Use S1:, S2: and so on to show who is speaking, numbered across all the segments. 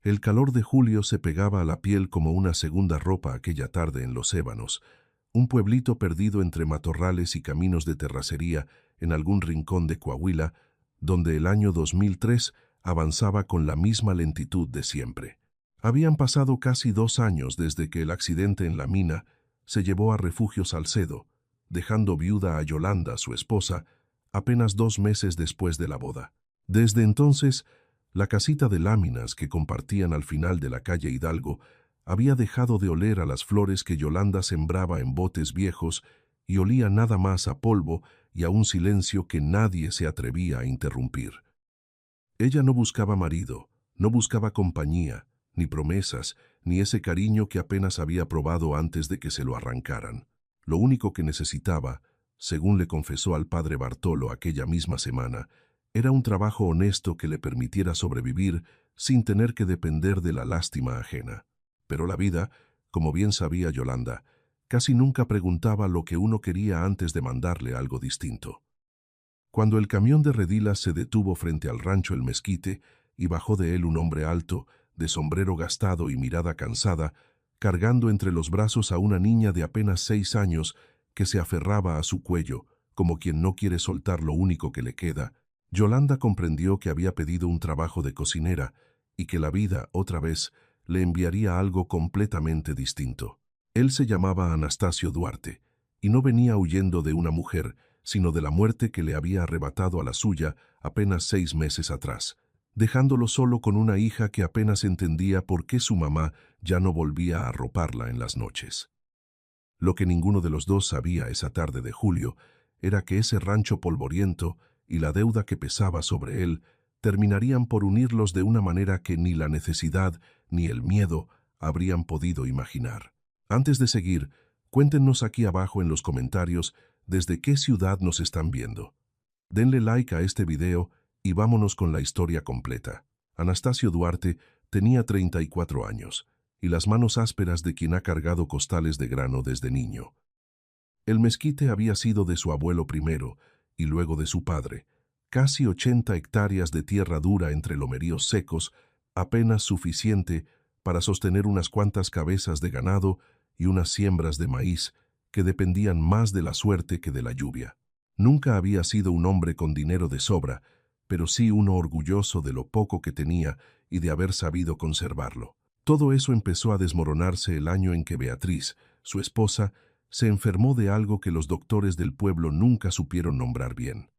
S1: El calor de julio se pegaba a la piel como una segunda ropa aquella tarde en Los Ébanos, un pueblito perdido entre matorrales y caminos de terracería en algún rincón de Coahuila, donde el año 2003 avanzaba con la misma lentitud de siempre. Habían pasado casi 2 años desde que el accidente en la mina se llevó a Refugio Salcedo, dejando viuda a Yolanda, su esposa, apenas 2 meses después de la boda. Desde entonces, la casita de láminas que compartían al final de la calle Hidalgo había dejado de oler a las flores que Yolanda sembraba en botes viejos y olía nada más a polvo y a un silencio que nadie se atrevía a interrumpir. Ella no buscaba marido, no buscaba compañía, ni promesas, ni ese cariño que apenas había probado antes de que se lo arrancaran. Lo único que necesitaba, según le confesó al padre Bartolo aquella misma semana, era un trabajo honesto que le permitiera sobrevivir sin tener que depender de la lástima ajena. Pero la vida, como bien sabía Yolanda, casi nunca preguntaba lo que uno quería antes de mandarle algo distinto. Cuando el camión de redilas se detuvo frente al rancho El Mezquite y bajó de él un hombre alto, de sombrero gastado y mirada cansada, cargando entre los brazos a una niña de apenas 6 años que se aferraba a su cuello, como quien no quiere soltar lo único que le queda, Yolanda comprendió que había pedido un trabajo de cocinera y que la vida, otra vez, le enviaría algo completamente distinto. Él se llamaba Anastasio Duarte, y no venía huyendo de una mujer, sino de la muerte que le había arrebatado a la suya apenas 6 meses atrás, dejándolo solo con una hija que apenas entendía por qué su mamá ya no volvía a arroparla en las noches. Lo que ninguno de los dos sabía esa tarde de julio era que ese rancho polvoriento y la deuda que pesaba sobre él terminarían por unirlos de una manera que ni la necesidad ni el miedo habrían podido imaginar. Antes de seguir, cuéntenos aquí abajo en los comentarios desde qué ciudad nos están viendo. Denle like a este video y vámonos con la historia completa. Anastasio Duarte tenía 34 años y las manos ásperas de quien ha cargado costales de grano desde niño. El mezquite había sido de su abuelo primero y luego de su padre, casi 80 hectáreas de tierra dura entre lomeríos secos, apenas suficiente para sostener unas cuantas cabezas de ganado y unas siembras de maíz que dependían más de la suerte que de la lluvia. Nunca había sido un hombre con dinero de sobra, pero sí uno orgulloso de lo poco que tenía y de haber sabido conservarlo. Todo eso empezó a desmoronarse el año en que Beatriz, su esposa, se enfermó de algo que los doctores del pueblo nunca supieron nombrar bien.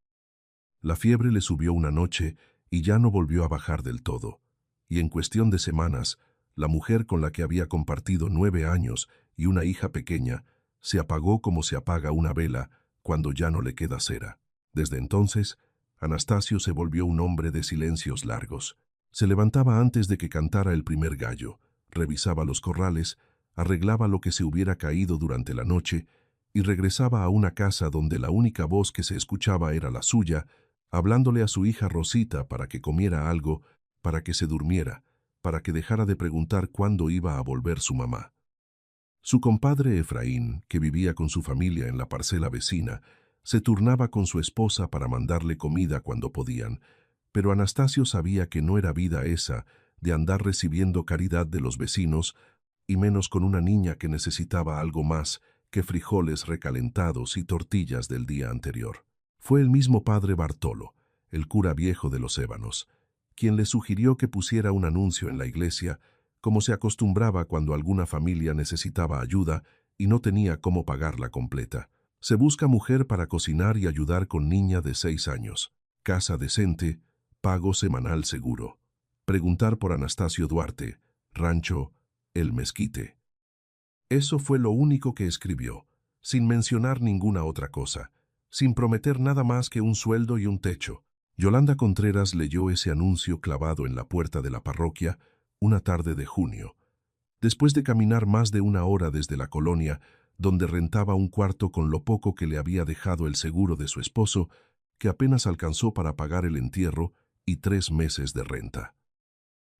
S1: La fiebre le subió una noche y ya no volvió a bajar del todo, y en cuestión de semanas, la mujer con la que había compartido 9 años y una hija pequeña se apagó como se apaga una vela cuando ya no le queda cera. Desde entonces, Anastasio se volvió un hombre de silencios largos. Se levantaba antes de que cantara el primer gallo, revisaba los corrales, arreglaba lo que se hubiera caído durante la noche y regresaba a una casa donde la única voz que se escuchaba era la suya, hablándole a su hija Rosita para que comiera algo, para que se durmiera, para que dejara de preguntar cuándo iba a volver su mamá. Su compadre Efraín, que vivía con su familia en la parcela vecina, se turnaba con su esposa para mandarle comida cuando podían, pero Anastasio sabía que no era vida esa de andar recibiendo caridad de los vecinos, y menos con una niña que necesitaba algo más que frijoles recalentados y tortillas del día anterior. Fue el mismo padre Bartolo, el cura viejo de Los Ébanos, quien le sugirió que pusiera un anuncio en la iglesia, como se acostumbraba cuando alguna familia necesitaba ayuda y no tenía cómo pagarla completa. Se busca mujer para cocinar y ayudar con niña de 6 años. Casa decente, pago semanal seguro. Preguntar por Anastasio Duarte, rancho El Mezquite. Eso fue lo único que escribió, sin mencionar ninguna otra cosa, sin prometer nada más que un sueldo y un techo. Yolanda Contreras leyó ese anuncio clavado en la puerta de la parroquia una tarde de junio, después de caminar más de 1 hora desde la colonia, donde rentaba un cuarto con lo poco que le había dejado el seguro de su esposo, que apenas alcanzó para pagar el entierro y 3 meses de renta.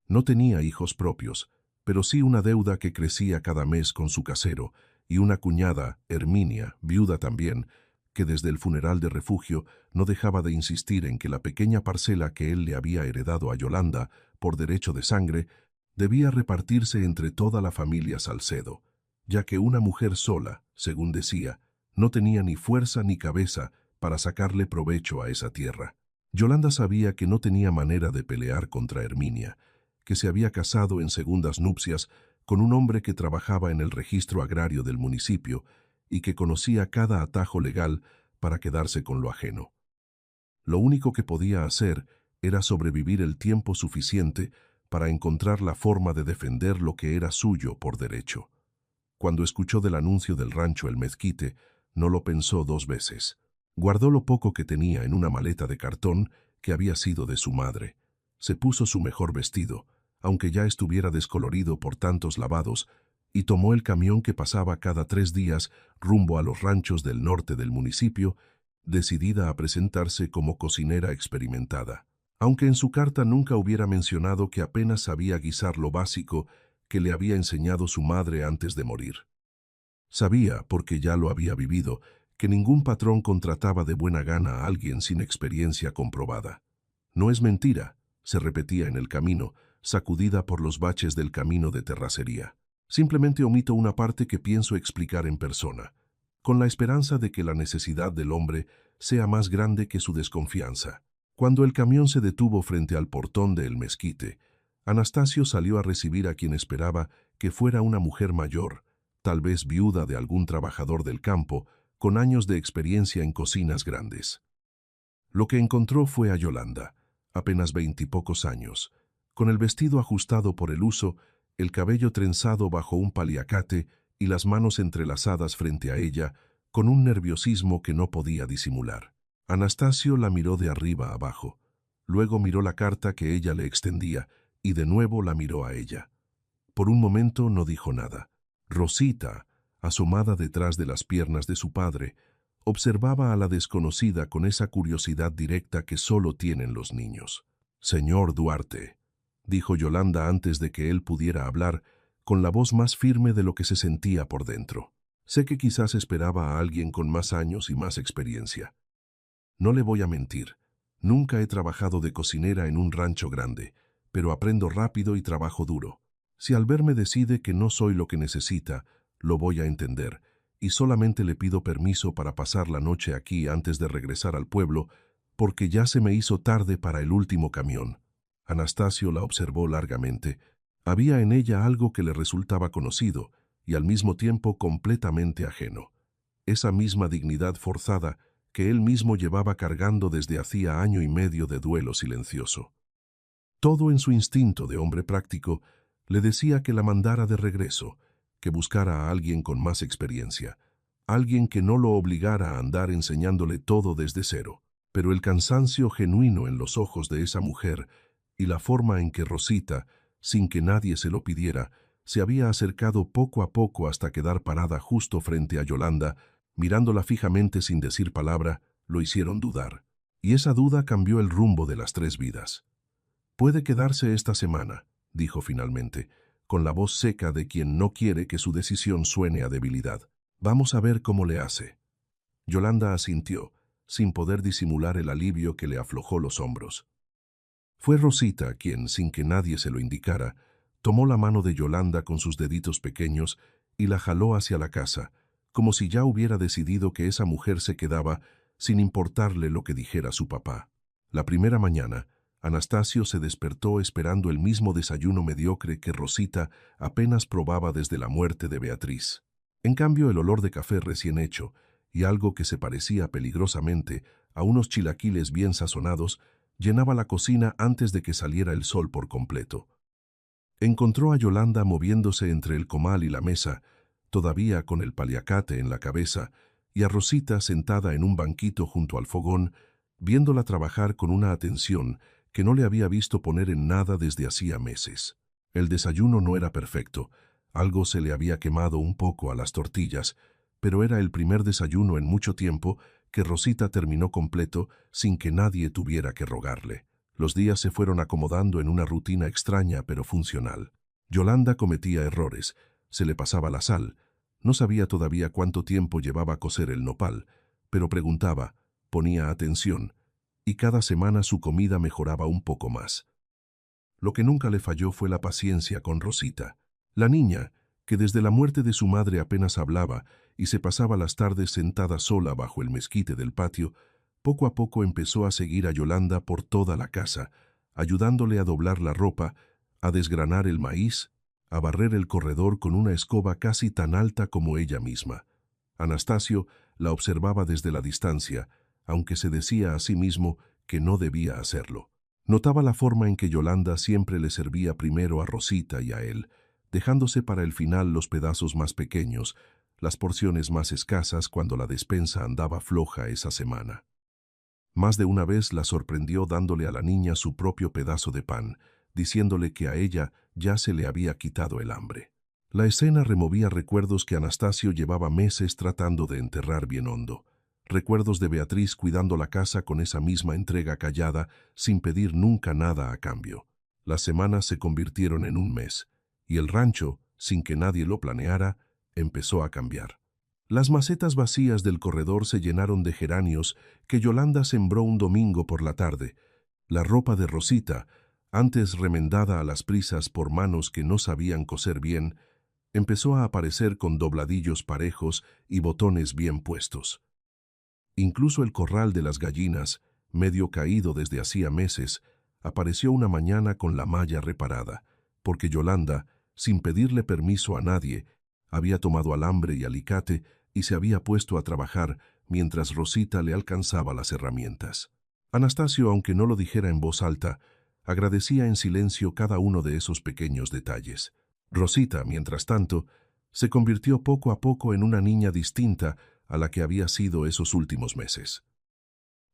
S1: No tenía hijos propios, pero sí una deuda que crecía cada mes con su casero, y una cuñada, Herminia, viuda también, que desde el funeral de Refugio no dejaba de insistir en que la pequeña parcela que él le había heredado a Yolanda por derecho de sangre Debía repartirse entre toda la familia Salcedo, ya que una mujer sola, según decía, no tenía ni fuerza ni cabeza para sacarle provecho a esa tierra. Yolanda sabía que no tenía manera de pelear contra Herminia, que se había casado en segundas nupcias con un hombre que trabajaba en el registro agrario del municipio y que conocía cada atajo legal para quedarse con lo ajeno. Lo único que podía hacer era sobrevivir el tiempo suficiente para encontrar la forma de defender lo que era suyo por derecho. Cuando escuchó del anuncio del rancho El Mezquite, no lo pensó dos veces. Guardó lo poco que tenía en una maleta de cartón que había sido de su madre. Se puso su mejor vestido, aunque ya estuviera descolorido por tantos lavados, y tomó el camión que pasaba cada 3 días rumbo a los ranchos del norte del municipio, decidida a presentarse como cocinera experimentada. Aunque en su carta nunca hubiera mencionado que apenas sabía guisar lo básico que le había enseñado su madre antes de morir. Sabía, porque ya lo había vivido, que ningún patrón contrataba de buena gana a alguien sin experiencia comprobada. No es mentira, se repetía en el camino, sacudida por los baches del camino de terracería. Simplemente omito una parte que pienso explicar en persona, con la esperanza de que la necesidad del hombre sea más grande que su desconfianza. Cuando el camión se detuvo frente al portón de El Mezquite, Anastasio salió a recibir a quien esperaba que fuera una mujer mayor, tal vez viuda de algún trabajador del campo, con años de experiencia en cocinas grandes. Lo que encontró fue a Yolanda, apenas 20 y pocos años, con el vestido ajustado por el uso, el cabello trenzado bajo un paliacate y las manos entrelazadas frente a ella, con un nerviosismo que no podía disimular. Anastasio la miró de arriba a abajo, luego miró la carta que ella le extendía y de nuevo la miró a ella. Por un momento no dijo nada. Rosita, asomada detrás de las piernas de su padre, observaba a la desconocida con esa curiosidad directa que solo tienen los niños. «Señor Duarte», dijo Yolanda antes de que él pudiera hablar, con la voz más firme de lo que se sentía por dentro. «Sé que quizás esperaba a alguien con más años y más experiencia. No le voy a mentir, nunca he trabajado de cocinera en un rancho grande, pero aprendo rápido y trabajo duro. Si al verme decide que no soy lo que necesita, lo voy a entender, y solamente le pido permiso para pasar la noche aquí antes de regresar al pueblo, porque ya se me hizo tarde para el último camión». Anastasio la observó largamente. Había en ella algo que le resultaba conocido y al mismo tiempo completamente ajeno. Esa misma dignidad forzada que él mismo llevaba cargando desde hacía año y medio de duelo silencioso. Todo en su instinto de hombre práctico le decía que la mandara de regreso, que buscara a alguien con más experiencia, alguien que no lo obligara a andar enseñándole todo desde cero. Pero el cansancio genuino en los ojos de esa mujer y la forma en que Rosita, sin que nadie se lo pidiera, se había acercado poco a poco hasta quedar parada justo frente a Yolanda, mirándola fijamente sin decir palabra, lo hicieron dudar. Y esa duda cambió el rumbo de las 3 vidas. «Puede quedarse esta semana», dijo finalmente, con la voz seca de quien no quiere que su decisión suene a debilidad. «Vamos a ver cómo le hace». Yolanda asintió, sin poder disimular el alivio que le aflojó los hombros. Fue Rosita quien, sin que nadie se lo indicara, tomó la mano de Yolanda con sus deditos pequeños y la jaló hacia la casa, como si ya hubiera decidido que esa mujer se quedaba sin importarle lo que dijera su papá. La primera mañana, Anastasio se despertó esperando el mismo desayuno mediocre que Rosita apenas probaba desde la muerte de Beatriz. En cambio, el olor de café recién hecho y algo que se parecía peligrosamente a unos chilaquiles bien sazonados llenaba la cocina antes de que saliera el sol por completo. Encontró a Yolanda moviéndose entre el comal y la mesa, todavía con el paliacate en la cabeza, y a Rosita sentada en un banquito junto al fogón, viéndola trabajar con una atención que no le había visto poner en nada desde hacía meses. El desayuno no era perfecto, algo se le había quemado un poco a las tortillas, pero era el primer desayuno en mucho tiempo que Rosita terminó completo sin que nadie tuviera que rogarle. Los días se fueron acomodando en una rutina extraña pero funcional. Yolanda cometía errores, se le pasaba la sal, no sabía todavía cuánto tiempo llevaba a cocer el nopal, pero preguntaba, ponía atención, y cada semana su comida mejoraba un poco más. Lo que nunca le falló fue la paciencia con Rosita. La niña, que desde la muerte de su madre apenas hablaba y se pasaba las tardes sentada sola bajo el mezquite del patio, poco a poco empezó a seguir a Yolanda por toda la casa, ayudándole a doblar la ropa, a desgranar el maíz, a barrer el corredor con una escoba casi tan alta como ella misma. Anastasio la observaba desde la distancia, aunque se decía a sí mismo que no debía hacerlo. Notaba la forma en que Yolanda siempre le servía primero a Rosita y a él, dejándose para el final los pedazos más pequeños, las porciones más escasas cuando la despensa andaba floja esa semana. Más de una vez la sorprendió dándole a la niña su propio pedazo de pan, diciéndole que a ella ya se le había quitado el hambre. La escena removía recuerdos que Anastasio llevaba meses tratando de enterrar bien hondo. Recuerdos de Beatriz cuidando la casa con esa misma entrega callada, sin pedir nunca nada a cambio. Las semanas se convirtieron en un mes, y el rancho, sin que nadie lo planeara, empezó a cambiar. Las macetas vacías del corredor se llenaron de geranios que Yolanda sembró un domingo por la tarde. La ropa de Rosita, antes remendada a las prisas por manos que no sabían coser bien, empezó a aparecer con dobladillos parejos y botones bien puestos. Incluso el corral de las gallinas, medio caído desde hacía meses, apareció una mañana con la malla reparada, porque Yolanda, sin pedirle permiso a nadie, había tomado alambre y alicate y se había puesto a trabajar mientras Rosita le alcanzaba las herramientas. Anastasio, aunque no lo dijera en voz alta, agradecía en silencio cada uno de esos pequeños detalles. Rosita, mientras tanto, se convirtió poco a poco en una niña distinta a la que había sido esos últimos meses.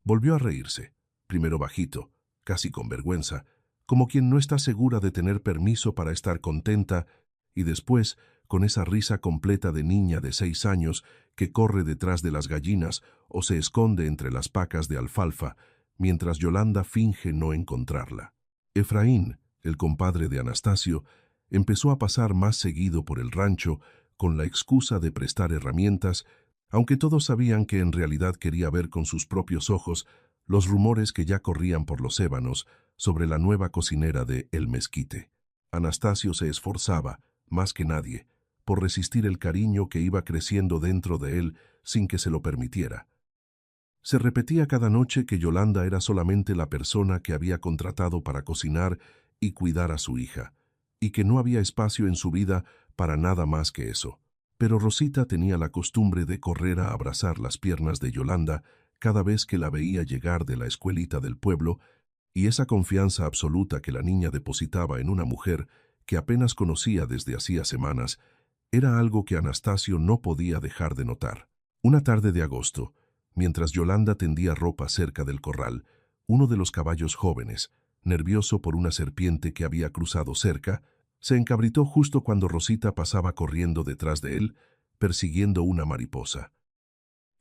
S1: Volvió a reírse, primero bajito, casi con vergüenza, como quien no está segura de tener permiso para estar contenta, y después con esa risa completa de niña de 6 años que corre detrás de las gallinas o se esconde entre las pacas de alfalfa, mientras Yolanda finge no encontrarla. Efraín, el compadre de Anastasio, empezó a pasar más seguido por el rancho con la excusa de prestar herramientas, aunque todos sabían que en realidad quería ver con sus propios ojos los rumores que ya corrían por los ébanos sobre la nueva cocinera de El Mezquite. Anastasio se esforzaba, más que nadie, por resistir el cariño que iba creciendo dentro de él sin que se lo permitiera. Se repetía cada noche que Yolanda era solamente la persona que había contratado para cocinar y cuidar a su hija, y que no había espacio en su vida para nada más que eso. Pero Rosita tenía la costumbre de correr a abrazar las piernas de Yolanda cada vez que la veía llegar de la escuelita del pueblo, y esa confianza absoluta que la niña depositaba en una mujer que apenas conocía desde hacía semanas, era algo que Anastasio no podía dejar de notar. Una tarde de agosto, mientras Yolanda tendía ropa cerca del corral, uno de los caballos jóvenes, nervioso por una serpiente que había cruzado cerca, se encabritó justo cuando Rosita pasaba corriendo detrás de él, persiguiendo una mariposa.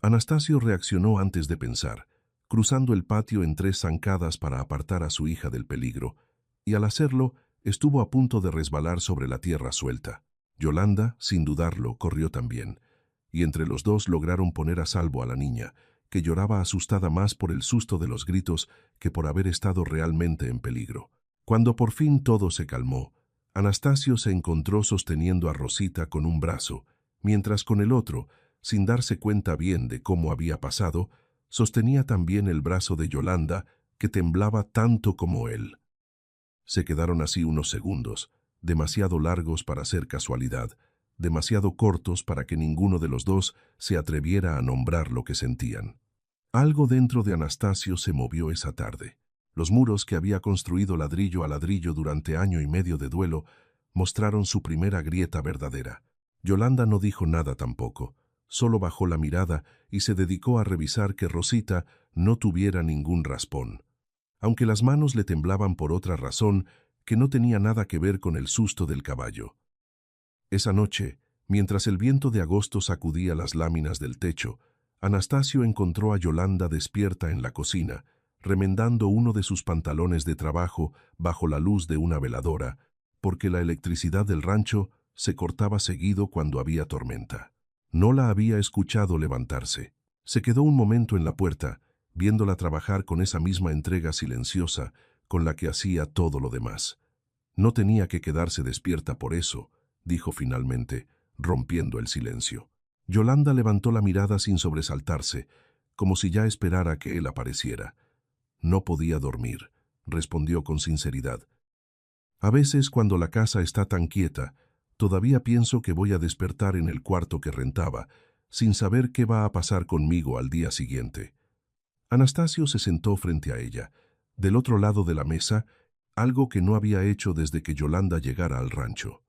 S1: Anastasio reaccionó antes de pensar, cruzando el patio en 3 zancadas para apartar a su hija del peligro, y al hacerlo, estuvo a punto de resbalar sobre la tierra suelta. Yolanda, sin dudarlo, corrió también, y entre los dos lograron poner a salvo a la niña, que lloraba asustada más por el susto de los gritos que por haber estado realmente en peligro. Cuando por fin todo se calmó, Anastasio se encontró sosteniendo a Rosita con un brazo, mientras con el otro, sin darse cuenta bien de cómo había pasado, sostenía también el brazo de Yolanda, que temblaba tanto como él. Se quedaron así unos segundos, demasiado largos para ser casualidad, demasiado cortos para que ninguno de los dos se atreviera a nombrar lo que sentían. Algo dentro de Anastasio se movió esa tarde. Los muros que había construido ladrillo a ladrillo durante año y medio de duelo mostraron su primera grieta verdadera. Yolanda no dijo nada tampoco, solo bajó la mirada y se dedicó a revisar que Rosita no tuviera ningún raspón, aunque las manos le temblaban por otra razón que no tenía nada que ver con el susto del caballo. Esa noche, mientras el viento de agosto sacudía las láminas del techo, Anastasio encontró a Yolanda despierta en la cocina, remendando uno de sus pantalones de trabajo bajo la luz de una veladora, porque la electricidad del rancho se cortaba seguido cuando había tormenta. No la había escuchado levantarse. Se quedó un momento en la puerta, viéndola trabajar con esa misma entrega silenciosa con la que hacía todo lo demás. No tenía que quedarse despierta por eso, dijo finalmente, rompiendo el silencio. Yolanda levantó la mirada sin sobresaltarse, como si ya esperara que él apareciera. No podía dormir, respondió con sinceridad. A veces, cuando la casa está tan quieta, todavía pienso que voy a despertar en el cuarto que rentaba, sin saber qué va a pasar conmigo al día siguiente. Anastasio se sentó frente a ella, del otro lado de la mesa, algo que no había hecho desde que Yolanda llegara al rancho.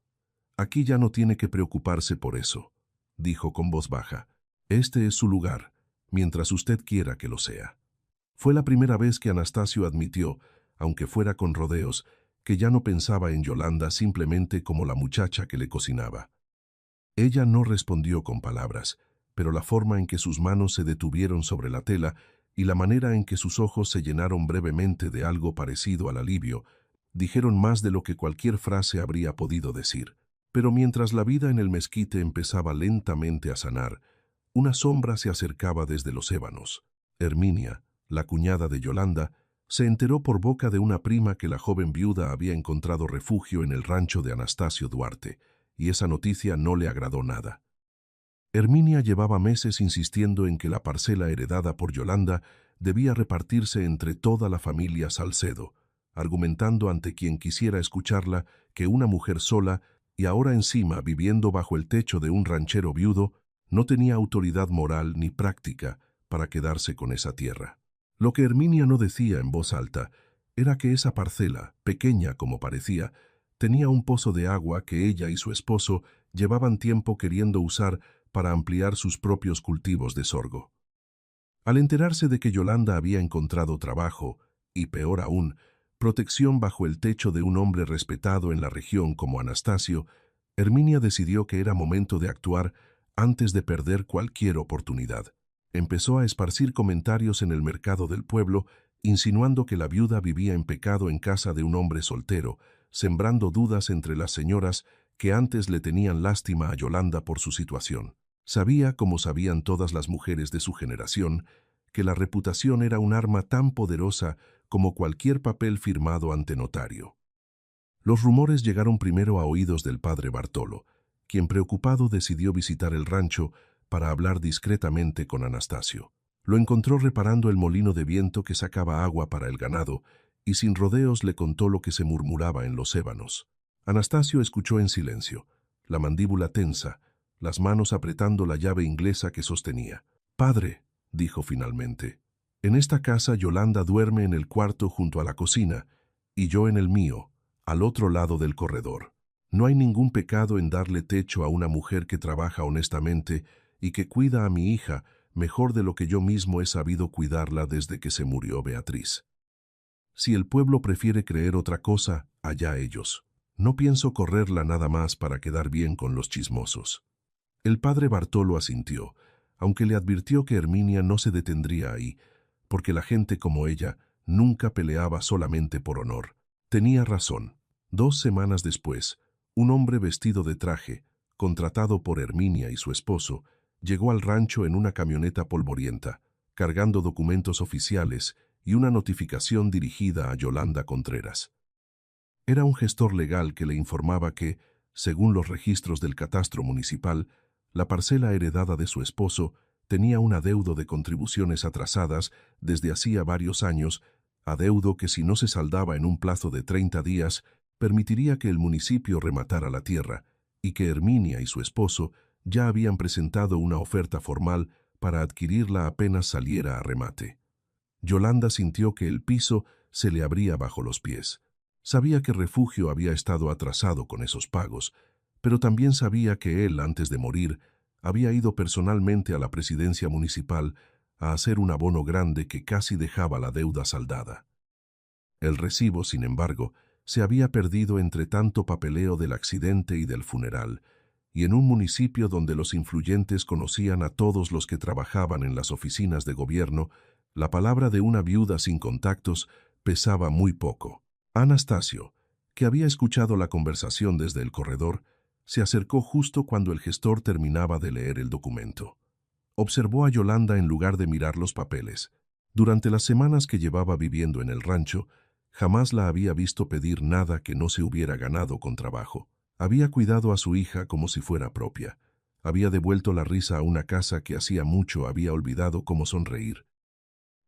S1: Aquí ya no tiene que preocuparse por eso, dijo con voz baja. Este es su lugar, mientras usted quiera que lo sea. Fue la primera vez que Anastasio admitió, aunque fuera con rodeos, que ya no pensaba en Yolanda simplemente como la muchacha que le cocinaba. Ella no respondió con palabras, pero la forma en que sus manos se detuvieron sobre la tela y la manera en que sus ojos se llenaron brevemente de algo parecido al alivio, dijeron más de lo que cualquier frase habría podido decir. Pero mientras la vida en el mezquite empezaba lentamente a sanar, una sombra se acercaba desde los ébanos. Herminia, la cuñada de Yolanda, se enteró por boca de una prima que la joven viuda había encontrado refugio en el rancho de Anastasio Duarte, y esa noticia no le agradó nada. Herminia llevaba meses insistiendo en que la parcela heredada por Yolanda debía repartirse entre toda la familia Salcedo, argumentando ante quien quisiera escucharla que una mujer sola y ahora encima viviendo bajo el techo de un ranchero viudo no tenía autoridad moral ni práctica para quedarse con esa tierra. Lo que Herminia no decía en voz alta era que esa parcela, pequeña como parecía, tenía un pozo de agua que ella y su esposo llevaban tiempo queriendo usar para ampliar sus propios cultivos de sorgo. Al enterarse de que Yolanda había encontrado trabajo, y peor aún, protección bajo el techo de un hombre respetado en la región como Anastasio, Herminia decidió que era momento de actuar antes de perder cualquier oportunidad. Empezó a esparcir comentarios en el mercado del pueblo, insinuando que la viuda vivía en pecado en casa de un hombre soltero, sembrando dudas entre las señoras que antes le tenían lástima a Yolanda por su situación. Sabía, como sabían todas las mujeres de su generación, que la reputación era un arma tan poderosa como cualquier papel firmado ante notario. Los rumores llegaron primero a oídos del padre Bartolo, quien preocupado decidió visitar el rancho para hablar discretamente con Anastasio. Lo encontró reparando el molino de viento que sacaba agua para el ganado y sin rodeos le contó lo que se murmuraba en los ébanos. Anastasio escuchó en silencio, la mandíbula tensa, las manos apretando la llave inglesa que sostenía. «Padre», dijo finalmente, «en esta casa Yolanda duerme en el cuarto junto a la cocina y yo en el mío, al otro lado del corredor. No hay ningún pecado en darle techo a una mujer que trabaja honestamente y que cuida a mi hija mejor de lo que yo mismo he sabido cuidarla desde que se murió Beatriz. Si el pueblo prefiere creer otra cosa, allá ellos. No pienso correrla nada más para quedar bien con los chismosos». El padre Bartolo asintió, aunque le advirtió que Herminia no se detendría ahí, porque la gente como ella nunca peleaba solamente por honor. Tenía razón. 2 semanas después, un hombre vestido de traje, contratado por Herminia y su esposo, llegó al rancho en una camioneta polvorienta, cargando documentos oficiales y una notificación dirigida a Yolanda Contreras. Era un gestor legal que le informaba que, según los registros del catastro municipal, la parcela heredada de su esposo tenía un adeudo de contribuciones atrasadas desde hacía varios años, adeudo que si no se saldaba en un plazo de 30 días, permitiría que el municipio rematara la tierra, y que Herminia y su esposo ya habían presentado una oferta formal para adquirirla apenas saliera a remate. Yolanda sintió que el piso se le abría bajo los pies. Sabía que Refugio había estado atrasado con esos pagos, pero también sabía que él, antes de morir, había ido personalmente a la presidencia municipal a hacer un abono grande que casi dejaba la deuda saldada. El recibo, sin embargo, se había perdido entre tanto papeleo del accidente y del funeral, y en un municipio donde los influyentes conocían a todos los que trabajaban en las oficinas de gobierno, la palabra de una viuda sin contactos pesaba muy poco. Anastasio, que había escuchado la conversación desde el corredor, se acercó justo cuando el gestor terminaba de leer el documento. Observó a Yolanda en lugar de mirar los papeles. Durante las semanas que llevaba viviendo en el rancho, Jamás la había visto pedir nada que no se hubiera ganado con trabajo. Había cuidado a su hija como si fuera propia. Había devuelto la risa a una casa que hacía mucho había olvidado cómo sonreír.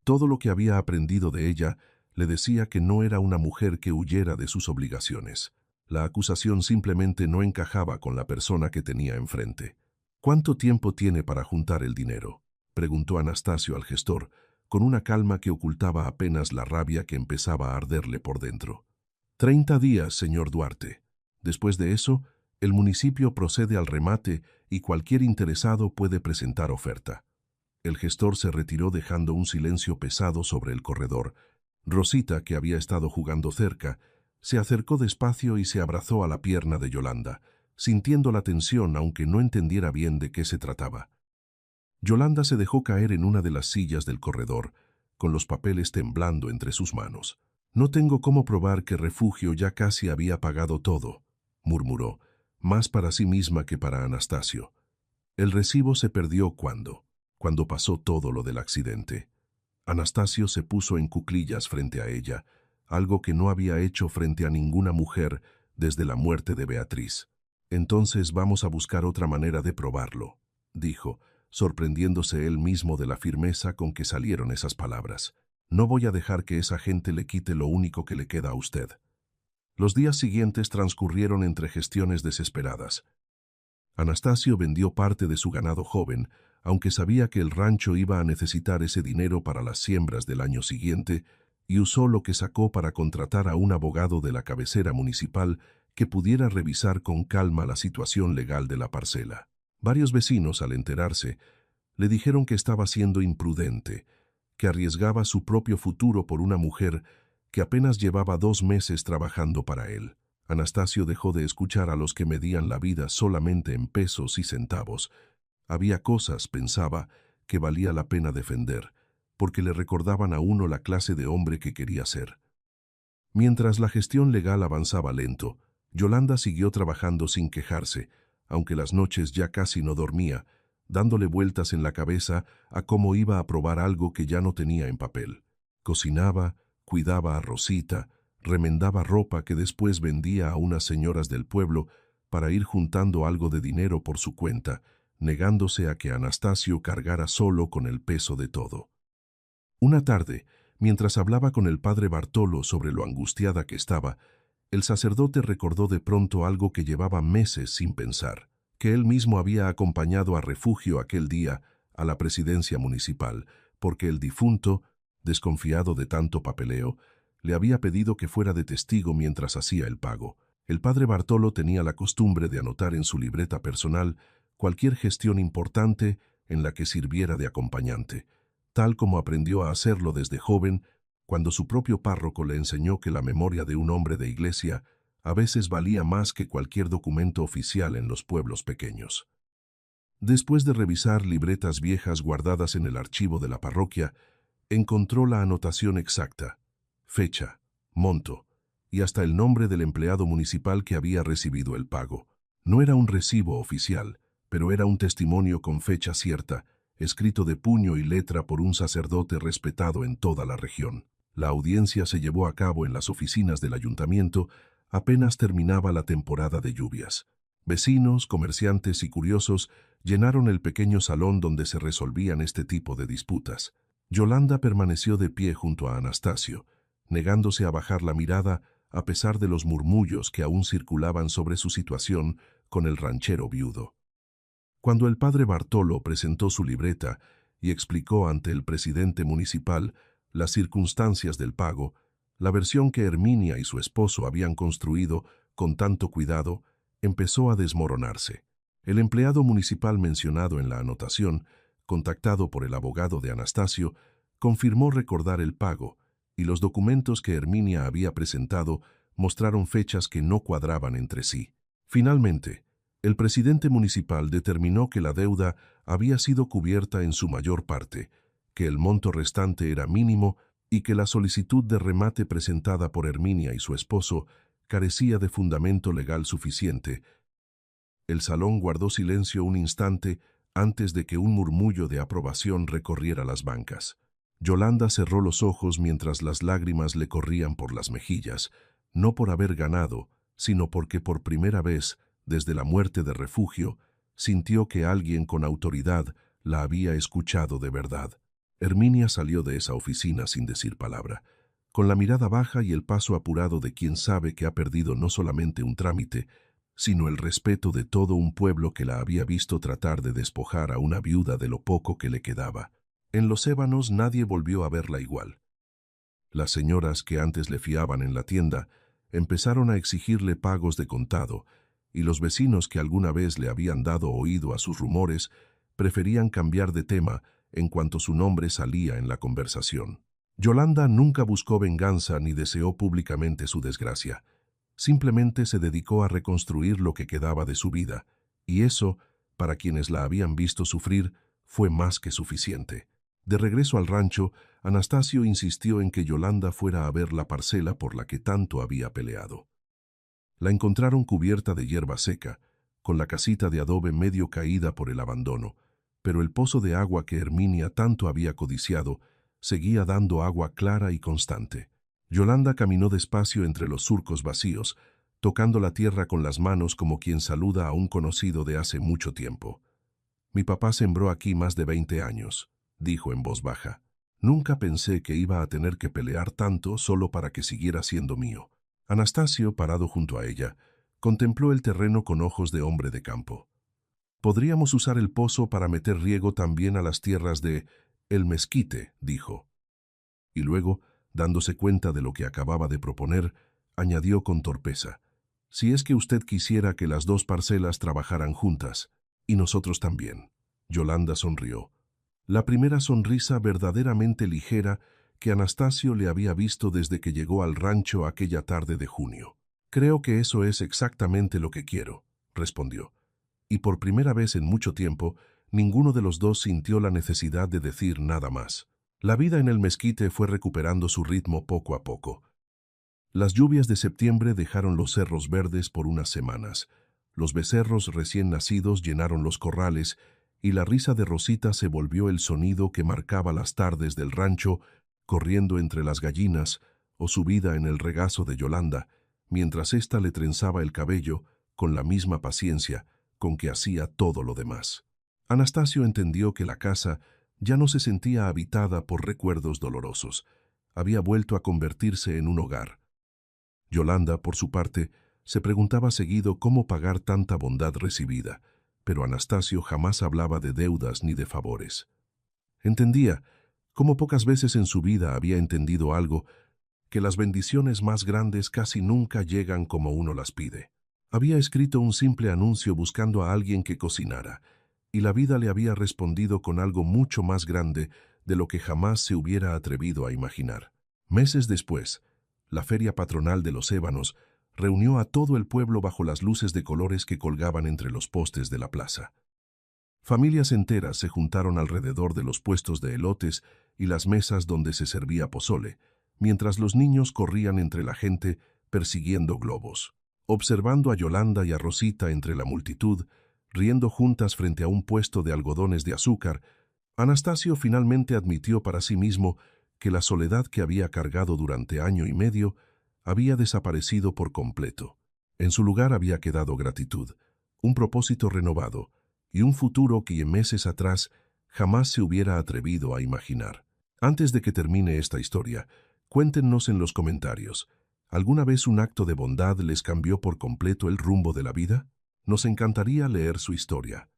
S1: Todo lo que había aprendido de ella le decía que no era una mujer que huyera de sus obligaciones. La acusación simplemente no encajaba con la persona que tenía enfrente. «¿Cuánto tiempo tiene para juntar el dinero?», preguntó Anastasio al gestor, con una calma que ocultaba apenas la rabia que empezaba a arderle por dentro. «30 días, señor Duarte. Después de eso, el municipio procede al remate y cualquier interesado puede presentar oferta». El gestor se retiró dejando un silencio pesado sobre el corredor. Rosita, que había estado jugando cerca, se acercó despacio y se abrazó a la pierna de Yolanda, sintiendo la tensión aunque no entendiera bien de qué se trataba. Yolanda se dejó caer en una de las sillas del corredor, con los papeles temblando entre sus manos. «No tengo cómo probar que Refugio ya casi había pagado todo», murmuró, más para sí misma que para Anastasio. El recibo se perdió cuando pasó todo lo del accidente. Anastasio se puso en cuclillas frente a ella, algo que no había hecho frente a ninguna mujer desde la muerte de Beatriz. «Entonces vamos a buscar otra manera de probarlo», dijo, sorprendiéndose él mismo de la firmeza con que salieron esas palabras. «No voy a dejar que esa gente le quite lo único que le queda a usted». Los días siguientes transcurrieron entre gestiones desesperadas. Anastasio vendió parte de su ganado joven, aunque sabía que el rancho iba a necesitar ese dinero para las siembras del año siguiente, y usó lo que sacó para contratar a un abogado de la cabecera municipal que pudiera revisar con calma la situación legal de la parcela. Varios vecinos, al enterarse, le dijeron que estaba siendo imprudente, que arriesgaba su propio futuro por una mujer que apenas llevaba 2 meses trabajando para él. Anastasio dejó de escuchar a los que medían la vida solamente en pesos y centavos. Había cosas, pensaba, que valía la pena defender, porque le recordaban a uno la clase de hombre que quería ser. Mientras la gestión legal avanzaba lento, Yolanda siguió trabajando sin quejarse, aunque las noches ya casi no dormía, dándole vueltas en la cabeza a cómo iba a probar algo que ya no tenía en papel. Cocinaba, cuidaba a Rosita, remendaba ropa que después vendía a unas señoras del pueblo para ir juntando algo de dinero por su cuenta, negándose a que Anastasio cargara solo con el peso de todo. Una tarde, mientras hablaba con el padre Bartolo sobre lo angustiada que estaba, el sacerdote recordó de pronto algo que llevaba meses sin pensar, que él mismo había acompañado a Refugio aquel día a la presidencia municipal, porque el difunto, desconfiado de tanto papeleo, le había pedido que fuera de testigo mientras hacía el pago. El padre Bartolo tenía la costumbre de anotar en su libreta personal cualquier gestión importante en la que sirviera de acompañante, tal como aprendió a hacerlo desde joven, cuando su propio párroco le enseñó que la memoria de un hombre de iglesia a veces valía más que cualquier documento oficial en los pueblos pequeños. Después de revisar libretas viejas guardadas en el archivo de la parroquia, encontró la anotación exacta, fecha, monto y hasta el nombre del empleado municipal que había recibido el pago. No era un recibo oficial, pero era un testimonio con fecha cierta, escrito de puño y letra por un sacerdote respetado en toda la región. La audiencia se llevó a cabo en las oficinas del ayuntamiento apenas terminaba la temporada de lluvias. Vecinos, comerciantes y curiosos llenaron el pequeño salón donde se resolvían este tipo de disputas. Yolanda permaneció de pie junto a Anastasio, negándose a bajar la mirada a pesar de los murmullos que aún circulaban sobre su situación con el ranchero viudo. Cuando el padre Bartolo presentó su libreta y explicó ante el presidente municipal las circunstancias del pago, la versión que Herminia y su esposo habían construido con tanto cuidado empezó a desmoronarse. El empleado municipal mencionado en la anotación, contactado por el abogado de Anastasio, confirmó recordar el pago, y los documentos que Herminia había presentado mostraron fechas que no cuadraban entre sí. Finalmente, el presidente municipal determinó que la deuda había sido cubierta en su mayor parte, que el monto restante era mínimo y que la solicitud de remate presentada por Herminia y su esposo carecía de fundamento legal suficiente. El salón guardó silencio un instante antes de que un murmullo de aprobación recorriera las bancas. Yolanda cerró los ojos mientras las lágrimas le corrían por las mejillas, no por haber ganado, sino porque por primera vez, desde la muerte de Refugio, sintió que alguien con autoridad la había escuchado de verdad. Herminia salió de esa oficina sin decir palabra, con la mirada baja y el paso apurado de quien sabe que ha perdido no solamente un trámite, sino el respeto de todo un pueblo que la había visto tratar de despojar a una viuda de lo poco que le quedaba. En Los Ébanos nadie volvió a verla igual. Las señoras que antes le fiaban en la tienda empezaron a exigirle pagos de contado, y los vecinos que alguna vez le habían dado oído a sus rumores preferían cambiar de tema en cuanto su nombre salía en la conversación. Yolanda nunca buscó venganza ni deseó públicamente su desgracia. Simplemente se dedicó a reconstruir lo que quedaba de su vida, y eso, para quienes la habían visto sufrir, fue más que suficiente. De regreso al rancho, Anastasio insistió en que Yolanda fuera a ver la parcela por la que tanto había peleado. La encontraron cubierta de hierba seca, con la casita de adobe medio caída por el abandono, pero el pozo de agua que Herminia tanto había codiciado seguía dando agua clara y constante. Yolanda caminó despacio entre los surcos vacíos, tocando la tierra con las manos como quien saluda a un conocido de hace mucho tiempo. «Mi papá sembró aquí más de 20 años», dijo en voz baja. «Nunca pensé que iba a tener que pelear tanto solo para que siguiera siendo mío». Anastasio, parado junto a ella, contempló el terreno con ojos de hombre de campo. «Podríamos usar el pozo para meter riego también a las tierras de El Mezquite», dijo. Y luego, dándose cuenta de lo que acababa de proponer, añadió con torpeza: «Si es que usted quisiera que las dos parcelas trabajaran juntas, y nosotros también». Yolanda sonrió. La primera sonrisa verdaderamente ligera que Anastasio le había visto desde que llegó al rancho aquella tarde de junio. «Creo que eso es exactamente lo que quiero», respondió. Y por primera vez en mucho tiempo, ninguno de los dos sintió la necesidad de decir nada más. La vida en el mezquite fue recuperando su ritmo poco a poco. Las lluvias de septiembre dejaron los cerros verdes por unas semanas. Los becerros recién nacidos llenaron los corrales y la risa de Rosita se volvió el sonido que marcaba las tardes del rancho, corriendo entre las gallinas o subida en el regazo de Yolanda, mientras ésta le trenzaba el cabello con la misma paciencia con que hacía todo lo demás. Anastasio entendió que la casa ya no se sentía habitada por recuerdos dolorosos. Había vuelto a convertirse en un hogar. Yolanda, por su parte, se preguntaba seguido cómo pagar tanta bondad recibida, pero Anastasio jamás hablaba de deudas ni de favores. Entendía, como pocas veces en su vida había entendido algo, que las bendiciones más grandes casi nunca llegan como uno las pide. Había escrito un simple anuncio buscando a alguien que cocinara, y la vida le había respondido con algo mucho más grande de lo que jamás se hubiera atrevido a imaginar. Meses después, la feria patronal de Los Ébanos reunió a todo el pueblo bajo las luces de colores que colgaban entre los postes de la plaza. Familias enteras se juntaron alrededor de los puestos de elotes y las mesas donde se servía pozole, mientras los niños corrían entre la gente persiguiendo globos. Observando a Yolanda y a Rosita entre la multitud, riendo juntas frente a un puesto de algodones de azúcar, Anastasio finalmente admitió para sí mismo que la soledad que había cargado durante año y medio había desaparecido por completo. En su lugar había quedado gratitud, un propósito renovado y un futuro que meses atrás jamás se hubiera atrevido a imaginar. Antes de que termine esta historia, cuéntenos en los comentarios, ¿alguna vez un acto de bondad les cambió por completo el rumbo de la vida? Nos encantaría leer su historia.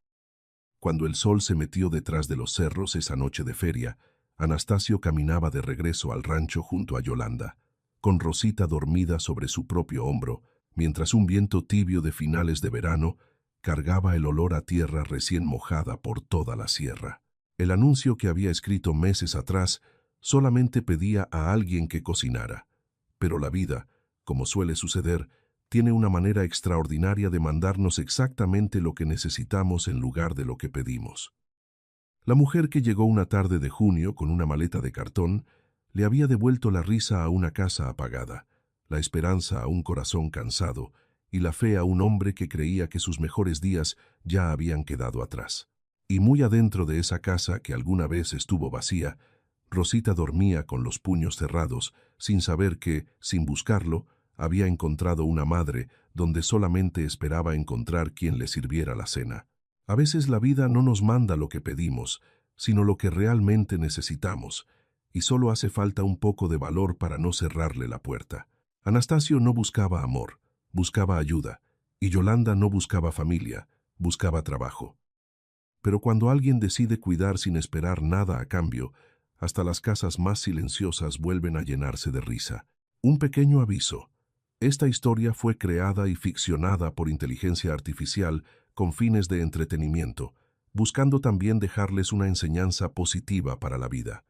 S1: Cuando el sol se metió detrás de los cerros esa noche de feria, Anastasio caminaba de regreso al rancho junto a Yolanda, con Rosita dormida sobre su propio hombro, mientras un viento tibio de finales de verano cargaba el olor a tierra recién mojada por toda la sierra. El anuncio que había escrito meses atrás solamente pedía a alguien que cocinara, pero la vida, como suele suceder, tiene una manera extraordinaria de mandarnos exactamente lo que necesitamos en lugar de lo que pedimos. La mujer que llegó una tarde de junio con una maleta de cartón le había devuelto la risa a una casa apagada, la esperanza a un corazón cansado y la fe a un hombre que creía que sus mejores días ya habían quedado atrás. Y muy adentro de esa casa que alguna vez estuvo vacía, Rosita dormía con los puños cerrados, sin saber que, sin buscarlo, había encontrado una madre donde solamente esperaba encontrar quien le sirviera la cena. A veces la vida no nos manda lo que pedimos, sino lo que realmente necesitamos, y solo hace falta un poco de valor para no cerrarle la puerta. Anastasio no buscaba amor, buscaba ayuda, y Yolanda no buscaba familia, buscaba trabajo. Pero cuando alguien decide cuidar sin esperar nada a cambio, hasta las casas más silenciosas vuelven a llenarse de risa. Un pequeño aviso. Esta historia fue creada y ficcionada por inteligencia artificial con fines de entretenimiento, buscando también dejarles una enseñanza positiva para la vida.